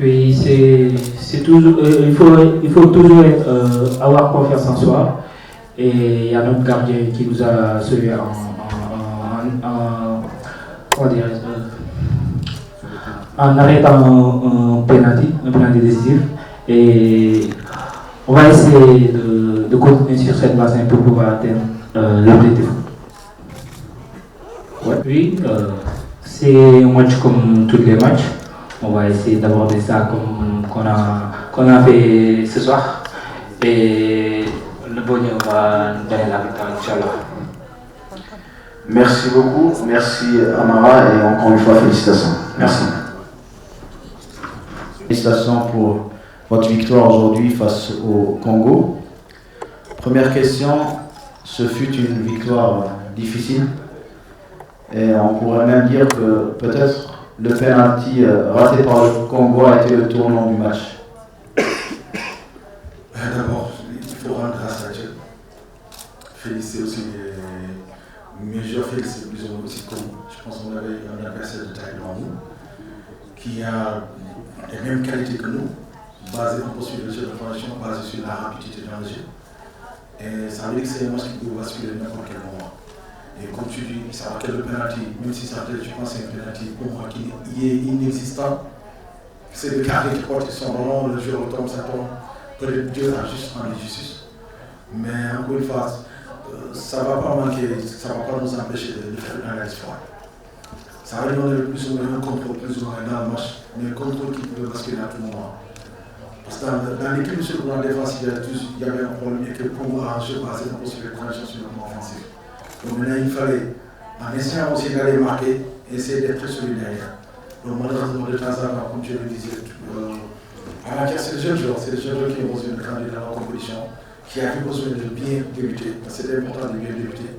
Oui, c'est toujours, il faut toujours avoir confiance en soi. Et il y a notre gardien qui nous a sauvé comment dirais-je, en arrêtant un penalty décisif. Et on va essayer de continuer sur cette base pour pouvoir atteindre l'objectif. Ouais. Oui, c'est un match comme tous les matchs. On va essayer d'aborder ça comme qu'on a fait ce soir. Et le bonheur va donner la victoire, Inch'Allah. Merci beaucoup, merci Amara et encore une fois félicitations. Merci. Félicitations pour votre victoire aujourd'hui face au Congo. Première question, ce fut une victoire difficile et on pourrait même dire que peut-être le penalty raté par le Congo a été le tournant du match. D'abord, il faut rendre grâce à Dieu. Féliciter aussi mes joueurs, féliciter plus ou moins aussi comme je pense qu'on avait un adversaire de taille devant nous qui a les mêmes qualités que nous, basé un peu sur le jeu de formation, basé sur la rapidité dans le jeu. Et ça veut dire que c'est un match qui peut basculer n'importe quel moment. Et comme tu dis, ça va que le penalty, même si ça je pense que c'est un penalty pour moi qui est inexistant, c'est le carré qui porte son ballon, le jeu retombe, ça tombe. Peut-être Dieu a juste rendu justice. Mais encore une fois, ça ne va pas manquer, ça ne va pas nous empêcher de faire une analyse froide. Ça va donner plus ou moins un contrôle plus ou moins dans le match, mais un contrôle qui peut basculer à tout moment. Parce que dans l'équipe sur le plan défensif, il y avait un problème et que le Congo a un jeu basé sur les transitions sur le plan offensif. Donc maintenant, il fallait, en essayant aussi d'aller marquer, essayer d'être solidaire derrière. Donc malheureusement, de temps en temps, comme je le disais, c'est les jeunes joueurs qui ont besoin de grandir dans la compétition, qui avaient besoin de bien débuter, parce que c'était important de bien débuter.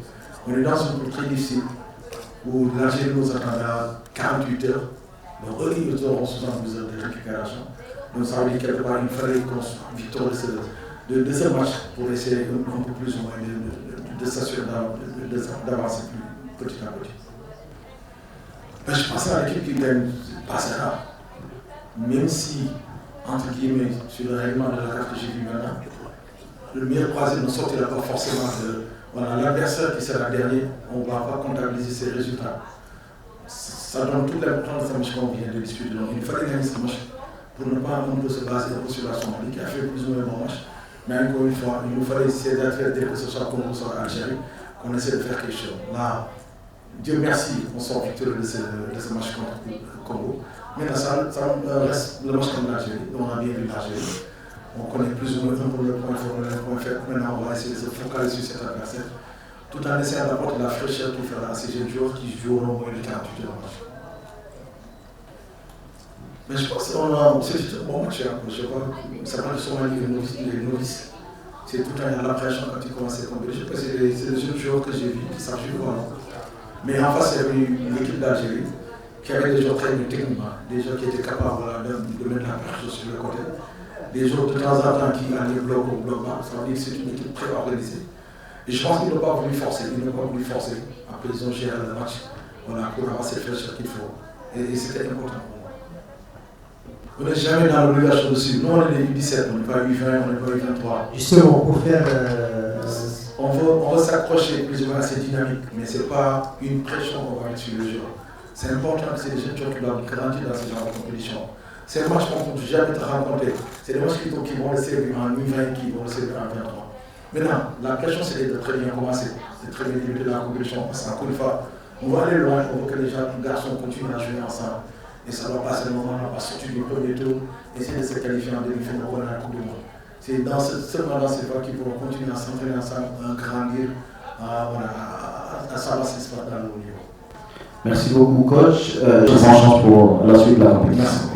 On est dans un groupe très difficile, où l'Algérie nous attend à 48 heures, donc eux, ils auront 72 heures de récupération. Donc ça veut dire quelque part, il fallait qu'on soit victoire de ce match pour essayer un peu plus ou moins de s'assurer d'avancer plus petit à petit. Mais je pense à l'équipe qui gagne passera, même si, entre guillemets, sur le règlement de la carte que j'ai vu maintenant, le meilleur croisé ne sortira pas forcément de l'adversaire qui sera dernier, on ne va pas comptabiliser ses résultats. Ça donne toute l'importance de ce match qu'on vient de discuter. Donc il fallait gagner ce match pour ne pas un peu se baser sur la Somalie qui a fait plus ou moins un bon match. Mais encore une fois, il nous fallait essayer d'être dès que ce soit Congo, soit Algérie, qu'on essaie de faire quelque chose. Là, Dieu merci, on sort victorieux de ce match contre le Congo. Maintenant, ça reste le match contre l'Algérie, on a bien vu l'Algérie. On connaît plus ou moins un peu le point fort, le point faible. Maintenant, on va essayer de se focaliser sur cet adversaire, tout en essayant d'apporter la fraîcheur qu'il fera à ces jeunes joueurs qui joueront au moins de 48 heures. Mais je pense que c'est un bon match. Je crois que ça va de Somalie les novices. C'est tout le temps l'appréhension quand ils commencent à tomber. Je pense que c'est les jeunes joueurs que j'ai vus qui savent jouer. Voilà. Mais en face, il y avait une équipe d'Algérie qui avait des joueurs très bien techniquement, des joueurs qui étaient capables de mettre la pression sur le côté, des joueurs de temps en temps qui allaient bloc au bloc bas. Ça veut dire que c'est une équipe très organisée. Et je pense qu'ils n'ont pas voulu forcer. Après, ils ont géré le match pour avoir cette fraîcheur qu'il faut. Et c'était important. On n'est jamais dans l'obligation de suivre. Nous, on est les U17, on n'est pas U20, on n'est pas U23. Justement, pour faire. On va s'accrocher plus ou moins à cette dynamique, mais ce n'est pas une pression qu'on va mettre sur le jeu. C'est important que c'est des jeunes qui doivent grandir dans ce genre de compétition. C'est un match qu'on ne peut jamais te rencontrer. C'est des matchs qui vont le servir en U20, qui vont le servir en 23. Maintenant, la pression, c'est de très bien commencer, de très bien débuter la compétition. Parce qu'encore une fois, on va aller loin, on veut que les garçons continuent à jouer ensemble. Et ça doit passer le moment, on va sortir du premier tour, essayer de se qualifier en demi-finale pour la Coupe du Monde. C'est seulement dans ces fois qu'ils pourront continuer à s'entraîner ensemble, à grandir, à savoir ce qui se passe dans le haut niveau. Merci beaucoup, coach. Je vous en pour la suite de la compétition.